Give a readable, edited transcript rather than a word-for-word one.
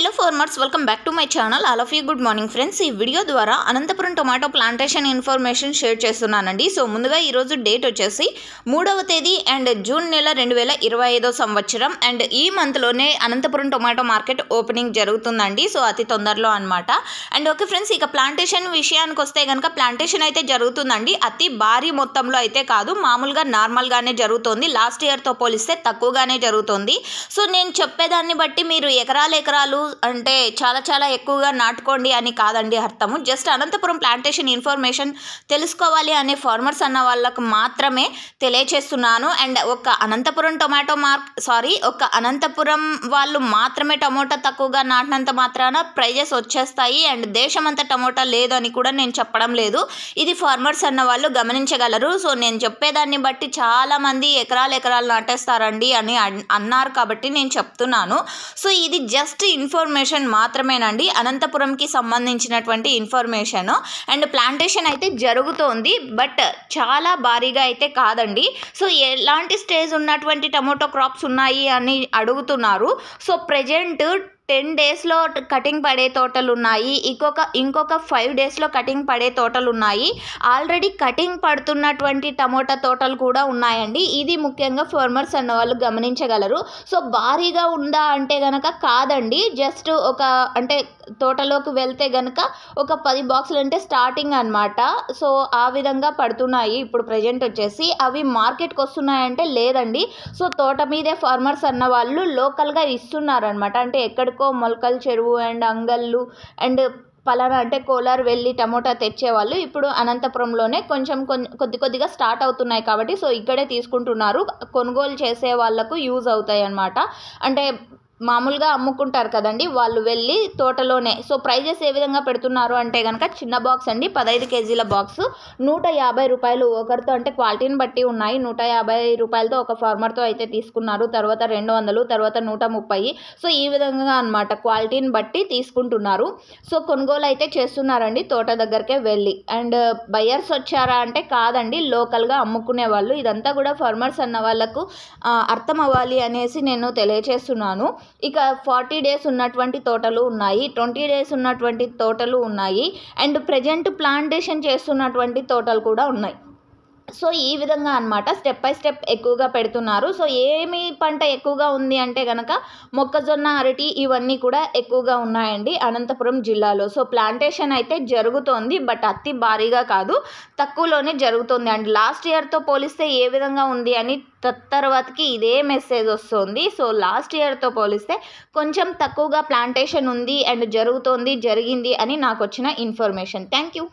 Hello farmers, welcome back to my channel. All of you good morning friends. ఈ video ద్వారా Anantapur tomato plantation information share చేస్తున్నానండి. So ముందుగా ఈరోజు date వచ్చేసి 3వ తేదీ అండ్ జూన్ నెల 2025 సంవత్సరం. అండ్ ఈ మంత్లోనే అనంతపురం టొమాటో మార్కెట్ ఓపెనింగ్ జరుగుతుందండి. సో అతి తొందరలో అనమాట. అండ్ ఓకే ఫ్రెండ్స్, ఇక ప్లాంటేషన్ విషయానికి వస్తే కనుక ప్లాంటేషన్ అయితే జరుగుతుందండి. అతి భారీ మొత్తంలో అయితే కాదు, మామూలుగా నార్మల్గానే జరుగుతుంది. లాస్ట్ ఇయర్తో పోలిస్తే తక్కువగానే జరుగుతుంది. సో నేను చెప్పేదాన్ని బట్టి మీరు ఎకరాలు అంటే చాలా ఎక్కువగా నాటుకోండి అని కాదండి అర్థము. జస్ట్ అనంతపురం ప్లాంటేషన్ ఇన్ఫర్మేషన్ తెలుసుకోవాలి అనే ఫార్మర్స్ అన్న వాళ్ళకు మాత్రమే తెలియచేస్తున్నాను. అండ్ ఒక అనంతపురం వాళ్ళు మాత్రమే టమోటా తక్కువగా నాటినంత మాత్రాన ప్రైజెస్ వచ్చేస్తాయి అండ్ దేశమంతా టమోటా లేదు అని కూడా నేను చెప్పడం లేదు. ఇది ఫార్మర్స్ అన్న వాళ్ళు గమనించగలరు. సో నేను చెప్పేదాన్ని బట్టి చాలామంది ఎకరాలు నాటేస్తారండి అని అన్నారు కాబట్టి నేను చెప్తున్నాను. సో ఇది జస్ట్ ఇన్ఫర్మేషన్ మాత్రమేనండి, అనంతపురంకి సంబంధించినటువంటి ఇన్ఫర్మేషన్. అండ్ ప్లాంటేషన్ అయితే జరుగుతోంది, బట్ చాలా భారీగా అయితే కాదండి. సో ఎలాంటి స్టేజ్ ఉన్నటువంటి టమోటో క్రాప్స్ ఉన్నాయి అని అడుగుతున్నారు. సో ప్రెజెంట్ 10 డేస్లో కటింగ్ పడే తోటలు ఉన్నాయి, ఇంకొక 5 డేస్లో కటింగ్ పడే తోటలు ఉన్నాయి. ఆల్రెడీ కటింగ్ పడుతున్నటువంటి టమోటా తోటలు కూడా ఉన్నాయండి. ఇది ముఖ్యంగా ఫార్మర్స్ అన్న వాళ్ళు గమనించగలరు. సో భారీగా ఉందా అంటే గనక కాదండి, జస్ట్ అంటే తోటలోకి వెళ్తే గనక ఒక 10 బాక్సులు అంటే స్టార్టింగ్ అనమాట. సో ఆ విధంగా పడుతున్నాయి. ఇప్పుడు ప్రజెంట్ వచ్చేసి అవి మార్కెట్కి వస్తున్నాయంటే లేదండి. సో తోట మీదే ఫార్మర్స్ అన్న వాళ్ళు లోకల్గా ఇస్తున్నారనమాట. అంటే ఎక్కడికో మొలకల్ చెరువు అండ్ అంగళ్ళు అండ్ పలానా అంటే కోలార్ వెళ్ళి టమోటా తెచ్చేవాళ్ళు ఇప్పుడు అనంతపురంలోనే కొంచెం కొద్దిగా స్టార్ట్ అవుతున్నాయి కాబట్టి సో ఇక్కడే తీసుకుంటున్నారు. కొనుగోలు చేసే వాళ్ళకు యూజ్ అవుతాయి అన్నమాట. అంటే మామూలుగా అమ్ముకుంటారు కదండి, వాళ్ళు వెళ్ళి తోటలోనే. సో ప్రైజెస్ ఏ విధంగా పెడుతున్నారు అంటే కనుక చిన్న బాక్స్ అండి, 15 కేజీల బాక్స్ 150 రూపాయలు ఒకరితో, అంటే క్వాలిటీని బట్టి ఉన్నాయి. 150 రూపాయలతో ఒక ఫార్మర్తో అయితే తీసుకున్నారు, తర్వాత 200, తర్వాత 130. సో ఈ విధంగా అనమాట, క్వాలిటీని బట్టి తీసుకుంటున్నారు. సో కొనుగోలు అయితే చేస్తున్నారండి తోట దగ్గరకే వెళ్ళి. అండ్ బయర్స్ వచ్చారా అంటే కాదండి, లోకల్గా అమ్ముకునే వాళ్ళు. ఇదంతా కూడా ఫార్మర్స్ అన్న వాళ్ళకు అర్థం అవ్వాలి అనేసి నేను తెలియచేస్తున్నాను. ఇక 40 డేస్ ఉన్నటువంటి తోటలు ఉన్నాయి, 20 డేస్ ఉన్నటువంటి తోటలు ఉన్నాయి, అండ్ ప్రజెంట్ ప్లాంటేషన్ చేస్తున్నటువంటి తోటలు కూడా ఉన్నాయి. సో ఈ విధంగా అనమాట, స్టెప్ బై స్టెప్ ఎక్కువగా పెడుతున్నారు. సో ఏమి పంట ఎక్కువగా ఉంది అంటే కనుక మొక్కజొన్న, అరటి ఇవన్నీ కూడా ఎక్కువగా ఉన్నాయండి అనంతపురం జిల్లాలో. సో ప్లాంటేషన్ అయితే జరుగుతోంది, బట్ అతి భారీగా కాదు, తక్కువలోనే జరుగుతుంది. అండ్ లాస్ట్ ఇయర్తో పోలిస్తే ఏ విధంగా ఉంది అని తర్వాతకి ఇదే మెసేజ్ వస్తుంది. సో లాస్ట్ ఇయర్తో పోలిస్తే కొంచెం తక్కువగా ప్లాంటేషన్ ఉంది అండ్ జరిగింది అని నాకు వచ్చిన ఇన్ఫర్మేషన్. Thank you.